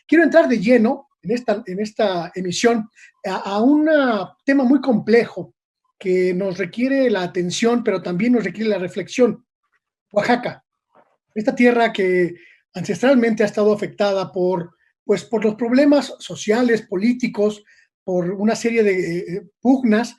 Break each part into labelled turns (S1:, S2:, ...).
S1: quiero entrar de lleno en esta emisión a un tema muy complejo que nos requiere la atención, pero también nos requiere la reflexión. Oaxaca, esta tierra que ancestralmente ha estado afectada pues, por los problemas sociales, políticos, por una serie de pugnas,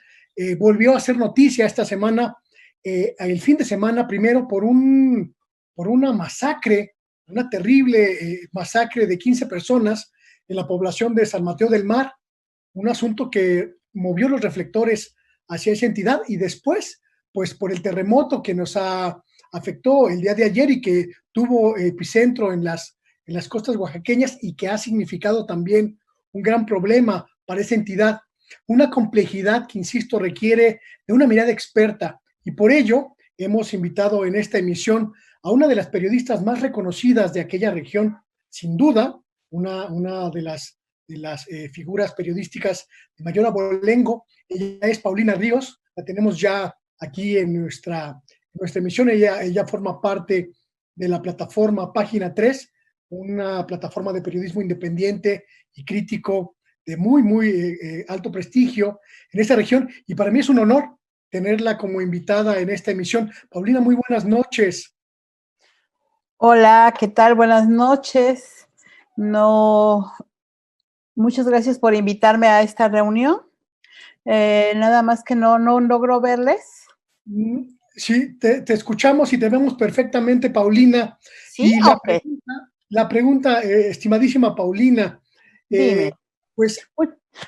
S1: volvió a ser noticia esta semana, el fin de semana, primero por una masacre, una terrible masacre de 15 personas en la población de San Mateo del Mar, un asunto que movió los reflectores hacia esa entidad y después, pues por el terremoto que nos afectó el día de ayer y que tuvo epicentro en las costas oaxaqueñas y que ha significado también un gran problema para esa entidad. Una complejidad que, insisto, requiere de una mirada experta y por ello hemos invitado en esta emisión a una de las periodistas más reconocidas de aquella región, sin duda, una de las figuras periodísticas de mayor abolengo. Ella es Paulina Ríos, la tenemos ya aquí en nuestra emisión. Ella forma parte de la plataforma Página 3, una plataforma de periodismo independiente y crítico de muy alto prestigio en esta región, y para mí es un honor tenerla como invitada en esta emisión. Paulina, muy buenas noches.
S2: Hola, ¿qué tal? Buenas noches. No, muchas gracias por invitarme a esta reunión. Nada más que no logro verles.
S1: Sí, te escuchamos y te vemos perfectamente, Paulina.
S2: Sí,
S1: Y
S2: ok.
S1: la pregunta estimadísima Paulina,
S2: Dime.
S1: pues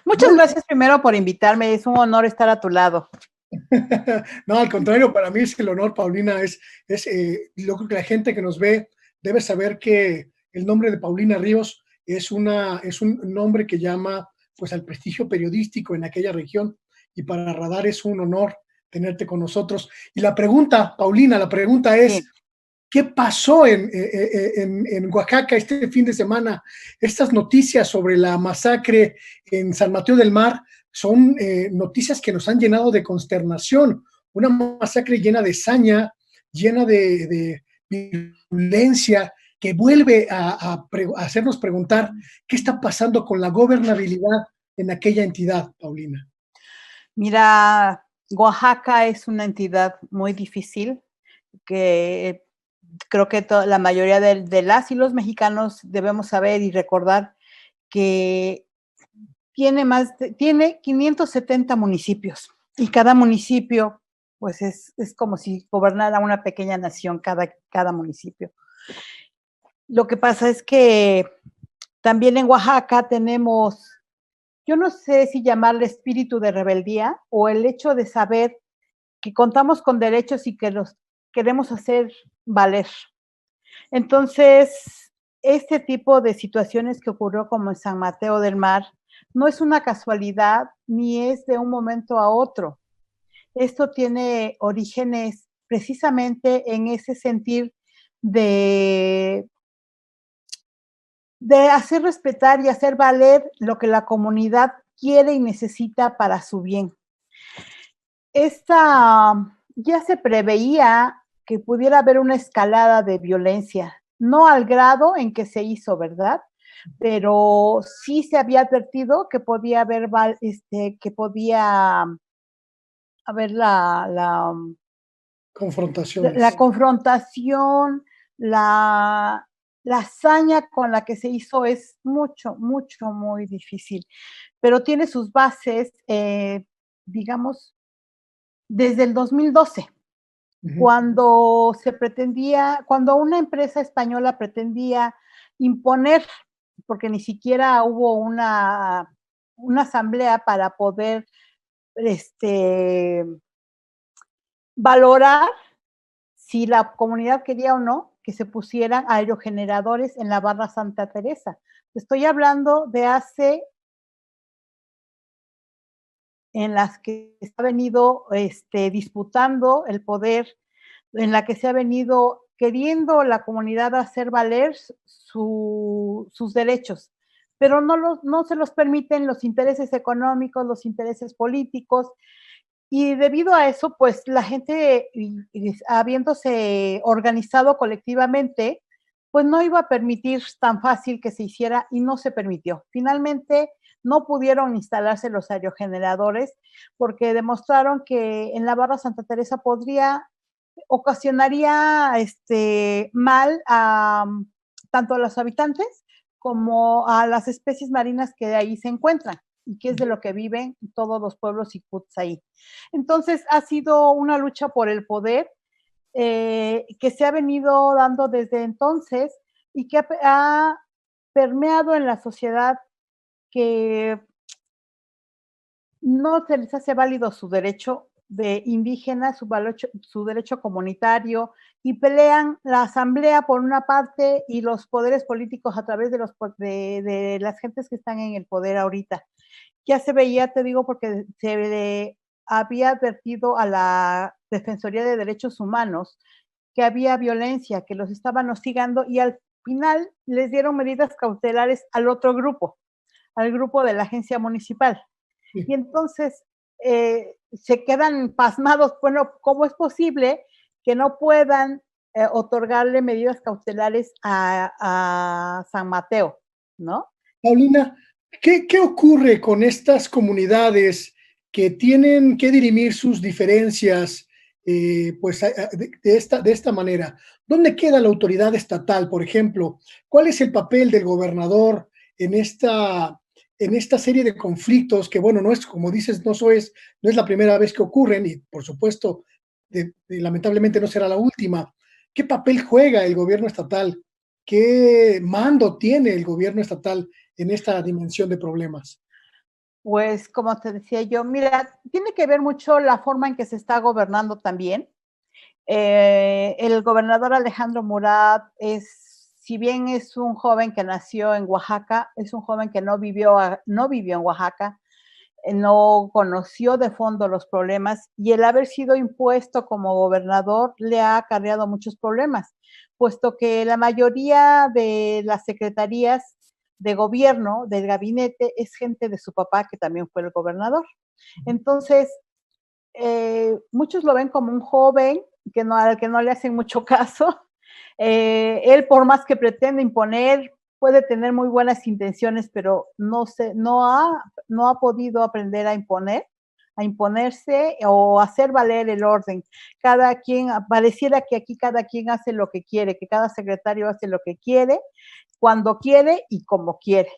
S2: Muchas gracias primero por invitarme. Es un honor estar a tu lado.
S1: no, al contrario, para mí es el honor, Paulina. Yo creo que la gente que nos ve debe saber que el nombre de Paulina Ríos es un nombre que llama pues al prestigio periodístico en aquella región, y para Radar es un honor tenerte con nosotros. Y la pregunta, Paulina, la pregunta es,
S2: Sí.
S1: ¿qué pasó en Oaxaca este fin de semana? Estas noticias sobre la masacre en San Mateo del Mar son noticias que nos han llenado de consternación. Una masacre llena de saña, llena de violencia, que vuelve a hacernos preguntar qué está pasando con la gobernabilidad en aquella entidad, Paulina.
S2: Mira, Oaxaca es una entidad muy difícil que creo que la mayoría de las y los mexicanos debemos saber y recordar que tiene 570 municipios y cada municipio pues es como si gobernara una pequeña nación cada municipio. Lo que pasa es que también en Oaxaca tenemos, yo no sé si llamarle espíritu de rebeldía o el hecho de saber que contamos con derechos y que los queremos hacer valer. Entonces, este tipo de situaciones que ocurrió como en San Mateo del Mar no es una casualidad ni es de un momento a otro. Esto tiene orígenes precisamente en ese sentir de hacer respetar y hacer valer lo que la comunidad quiere y necesita para su bien. Ya se preveía que pudiera haber una escalada de violencia, no al grado en que se hizo, ¿verdad? Pero sí se había advertido que podía haber, que podía haber la
S1: Confrontaciones.
S2: confrontación, la hazaña con la que se hizo es muy difícil, pero tiene sus bases, digamos, desde el 2012. Cuando cuando una empresa española pretendía imponer, porque ni siquiera hubo una asamblea para poder valorar si la comunidad quería o no que se pusieran aerogeneradores en la barra Santa Teresa. Estoy hablando de en las que se ha venido disputando el poder, en la que se ha venido queriendo la comunidad hacer valer sus derechos, pero no se los permiten los intereses económicos, los intereses políticos, y debido a eso, pues la gente, habiéndose organizado colectivamente, pues no iba a permitir tan fácil que se hiciera y no se permitió. Finalmente no pudieron instalarse los aerogeneradores porque demostraron que en la barra Santa Teresa ocasionaría mal a tanto a los habitantes como a las especies marinas que de ahí se encuentran y que es de lo que viven todos los pueblos icuts ahí. Entonces ha sido una lucha por el poder que se ha venido dando desde entonces y que ha permeado en la sociedad que no se les hace válido su derecho de indígena, su derecho comunitario, y pelean la asamblea por una parte y los poderes políticos a través de las gentes que están en el poder ahorita. Ya se veía, te digo, porque se le había advertido a la Defensoría de Derechos Humanos que había violencia, que los estaban hostigando y al final les dieron medidas cautelares al otro grupo, al grupo de la agencia municipal. Y entonces se quedan pasmados, bueno, ¿cómo es posible que no puedan otorgarle medidas cautelares a San Mateo, ¿no?
S1: Paulina, ¿qué ocurre con estas comunidades que tienen que dirimir sus diferencias pues, de esta manera? ¿Dónde queda la autoridad estatal, por ejemplo? ¿Cuál es el papel del gobernador en esta serie de conflictos que, bueno, no es, como dices, no es la primera vez que ocurren y, por supuesto, lamentablemente no será la última? ¿Qué papel juega el gobierno estatal? ¿Qué mando tiene el gobierno estatal en esta dimensión de problemas?
S2: Pues, como te decía yo, mira, tiene que ver mucho la forma en que se está gobernando también. El gobernador Alejandro Murat si bien es un joven que nació en Oaxaca, es un joven que no vivió en Oaxaca, no conoció de fondo los problemas y el haber sido impuesto como gobernador le ha acarreado muchos problemas, puesto que la mayoría de las secretarías de gobierno, del gabinete, es gente de su papá, que también fue el gobernador. Entonces, muchos lo ven como un joven al que no le hacen mucho caso. Él, por más que pretende imponer, puede tener muy buenas intenciones, pero no ha podido aprender a imponerse o hacer valer el orden. Pareciera que aquí cada quien hace lo que quiere, que cada secretario hace lo que quiere, cuando quiere y como quiere.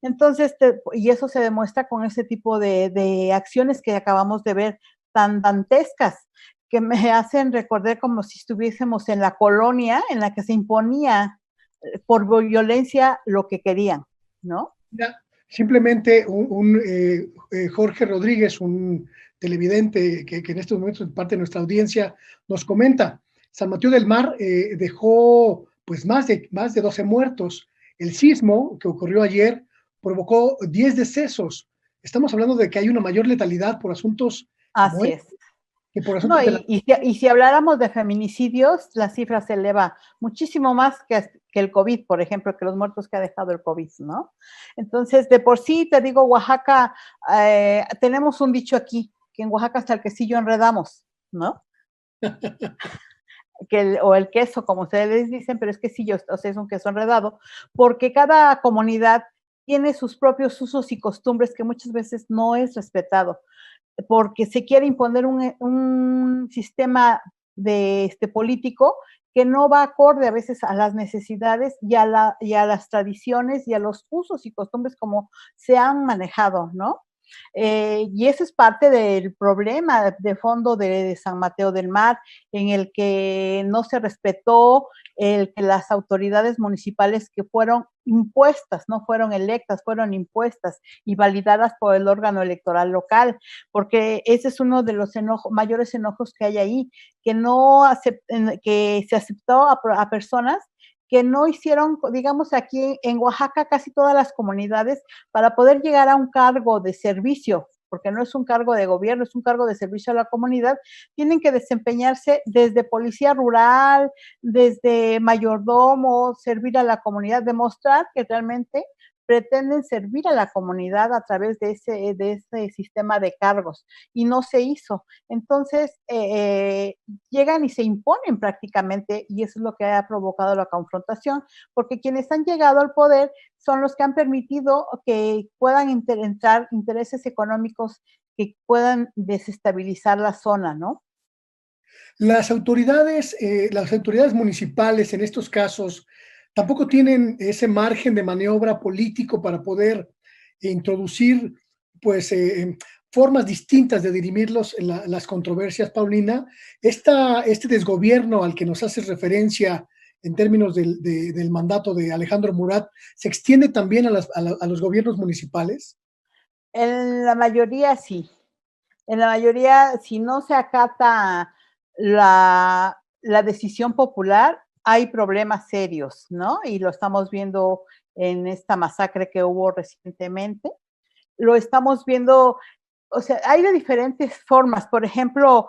S2: Entonces, y eso se demuestra con ese tipo de acciones que acabamos de ver, tan dantescas, que me hacen recordar como si estuviésemos en la colonia en la que se imponía por violencia lo que querían, ¿no?
S1: Ya, simplemente Jorge Rodríguez, un televidente que en estos momentos es parte de nuestra audiencia, nos comenta, San Mateo del Mar dejó pues más de 12 muertos. El sismo que ocurrió ayer provocó 10 decesos. Estamos hablando de que hay una mayor letalidad por asuntos como
S2: Así es.
S1: que por
S2: No,
S1: asuntos de la...
S2: y si habláramos de feminicidios, la cifra se eleva muchísimo más que el COVID, por ejemplo, que los muertos que ha dejado el COVID, ¿no? Entonces, de por sí, te digo, Oaxaca, tenemos un dicho aquí, que en Oaxaca hasta el quesillo enredamos, ¿no? O el queso, como ustedes dicen, pero es quesillo, o sea, es un queso enredado, porque cada comunidad tiene sus propios usos y costumbres que muchas veces no es respetado porque se quiere imponer un sistema político que no va acorde a veces a las necesidades y a las tradiciones y a los usos y costumbres como se han manejado, ¿no? Y eso es parte del problema de fondo de San Mateo del Mar, en el que no se respetó el que las autoridades municipales que fueron impuestas, no fueron electas, fueron impuestas y validadas por el órgano electoral local, porque ese es uno de los mayores enojos que hay ahí, que se aceptó a personas que no hicieron, digamos, aquí en Oaxaca casi todas las comunidades, para poder llegar a un cargo de servicio, porque no es un cargo de gobierno, es un cargo de servicio a la comunidad, tienen que desempeñarse desde policía rural, desde mayordomo, servir a la comunidad, demostrar que realmente pretenden servir a la comunidad a través de ese sistema de cargos y no se hizo. Entonces, llegan y se imponen prácticamente y eso es lo que ha provocado la confrontación, porque quienes han llegado al poder son los que han permitido que puedan entrar intereses económicos que puedan desestabilizar la zona, ¿no?
S1: Las autoridades municipales en estos casos tampoco tienen ese margen de maniobra político para poder introducir, pues, formas distintas de dirimir las controversias, Paulina. Este desgobierno al que nos haces referencia en términos del mandato de Alejandro Murat, ¿se extiende también a los gobiernos municipales?
S2: En la mayoría sí. En la mayoría, si no se acata la decisión popular, hay problemas serios, ¿no? Y lo estamos viendo en esta masacre que hubo recientemente. Lo estamos viendo, o sea, hay de diferentes formas. Por ejemplo,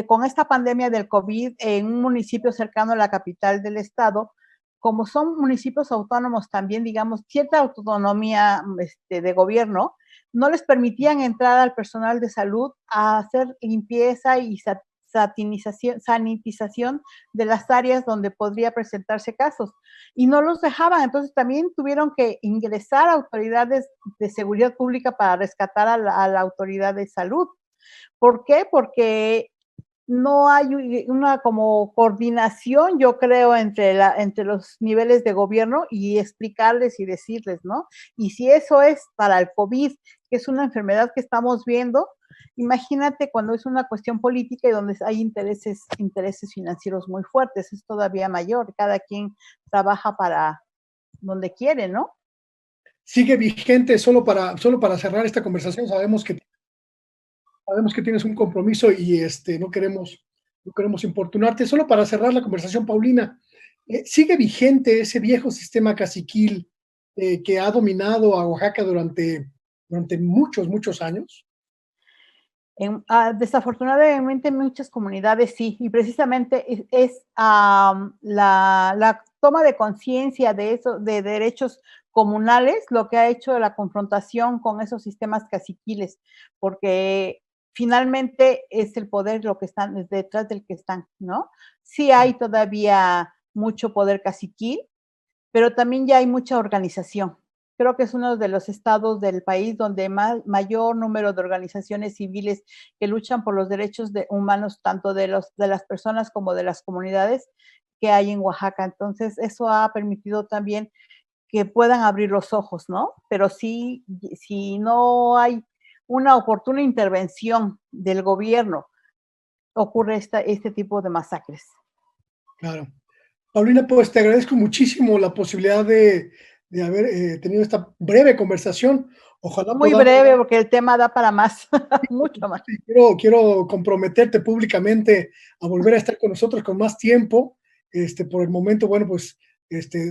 S2: con esta pandemia del COVID, en un municipio cercano a la capital del estado, como son municipios autónomos también, digamos, cierta autonomía de gobierno, no les permitían entrar al personal de salud a hacer limpieza y sanitización de las áreas donde podría presentarse casos. Y no los dejaban, entonces también tuvieron que ingresar autoridades de seguridad pública para rescatar a la autoridad de salud. ¿Por qué? Porque no hay una como coordinación, yo creo, entre los niveles de gobierno y explicarles y decirles, ¿no? Y si eso es para el COVID, que es una enfermedad que estamos viendo, imagínate cuando es una cuestión política y donde hay intereses financieros muy fuertes, es todavía mayor, cada quien trabaja para donde quiere, ¿no?
S1: Sigue vigente solo para cerrar esta conversación. Sabemos que tienes un compromiso y no queremos importunarte. Solo para cerrar la conversación, Paulina, ¿sigue vigente ese viejo sistema caciquil que ha dominado a Oaxaca durante muchos, muchos años?
S2: Desafortunadamente en muchas comunidades sí, y precisamente la toma de conciencia de eso, de derechos comunales, lo que ha hecho la confrontación con esos sistemas caciquiles, porque finalmente es el poder lo que están detrás del que están, ¿no? Sí hay todavía mucho poder caciquil, pero también ya hay mucha organización. Creo que es uno de los estados del país donde mayor número de organizaciones civiles que luchan por los derechos humanos, tanto de las personas como de las comunidades que hay en Oaxaca. Entonces, eso ha permitido también que puedan abrir los ojos, ¿no? Pero sí, si no hay una oportuna intervención del gobierno, ocurre este tipo de masacres.
S1: Claro. Paulina, pues te agradezco muchísimo la posibilidad de haber tenido esta breve conversación. Ojalá
S2: Muy
S1: podamos.
S2: breve, porque el tema da para más, mucho más.
S1: Quiero comprometerte públicamente a volver a estar con nosotros con más tiempo. Por el momento, bueno, pues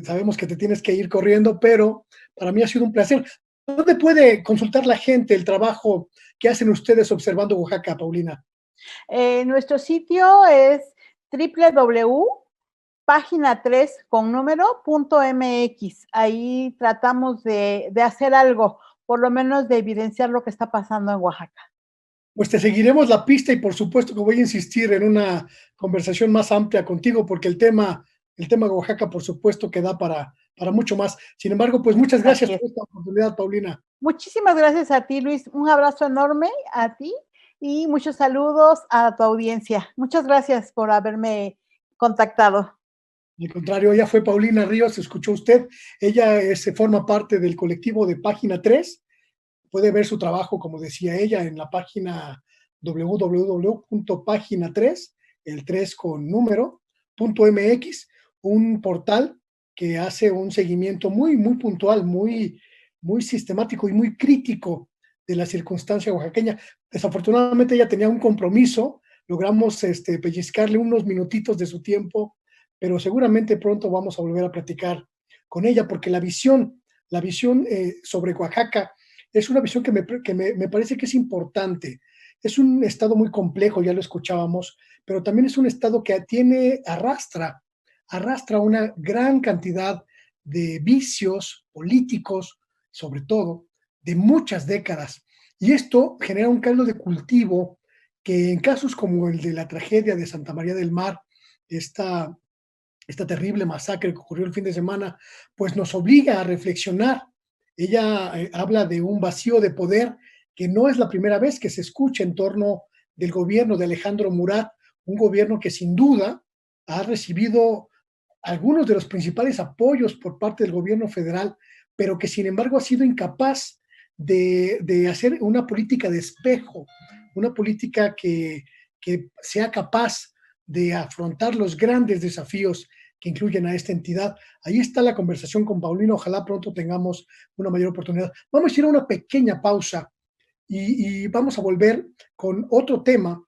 S1: sabemos que te tienes que ir corriendo, pero para mí ha sido un placer. ¿Dónde puede consultar la gente el trabajo que hacen ustedes observando Oaxaca, Paulina?
S2: Nuestro sitio es www.pagina3 con número.mx. Ahí tratamos de hacer algo, por lo menos de evidenciar lo que está pasando en Oaxaca.
S1: Pues te seguiremos la pista y por supuesto que voy a insistir en una conversación más amplia contigo porque el tema de Oaxaca por supuesto que da para mucho más. Sin embargo, pues muchas gracias
S2: Así es.
S1: por esta oportunidad, Paulina.
S2: Muchísimas gracias a ti, Luis. Un abrazo enorme a ti y muchos saludos a tu audiencia. Muchas gracias por haberme contactado.
S1: Al contrario, ella fue Paulina Ríos, escuchó usted. Ella forma parte del colectivo de Página 3. Puede ver su trabajo, como decía ella, en la página www.pagina3, el 3 con número, .mx, un portal que hace un seguimiento muy, muy puntual, muy, muy sistemático y muy crítico de la circunstancia oaxaqueña. Desafortunadamente ella tenía un compromiso, logramos pellizcarle unos minutitos de su tiempo, pero seguramente pronto vamos a volver a platicar con ella porque la visión sobre Oaxaca es una visión que me parece que es importante. Es un estado muy complejo, ya lo escuchábamos, pero también es un estado que arrastra una gran cantidad de vicios políticos, sobre todo, de muchas décadas. Y esto genera un caldo de cultivo que en casos como el de la tragedia de Santa María del Mar, esta, esta terrible masacre que ocurrió el fin de semana, pues nos obliga a reflexionar. Ella habla de un vacío de poder que no es la primera vez que se escucha en torno del gobierno de Alejandro Murat, un gobierno que sin duda ha recibido algunos de los principales apoyos por parte del gobierno federal, pero que sin embargo ha sido incapaz de hacer una política de espejo, una política que sea capaz de afrontar los grandes desafíos que incluyen a esta entidad. Ahí está la conversación con Paulino. Ojalá pronto tengamos una mayor oportunidad. Vamos a ir a una pequeña pausa y vamos a volver con otro tema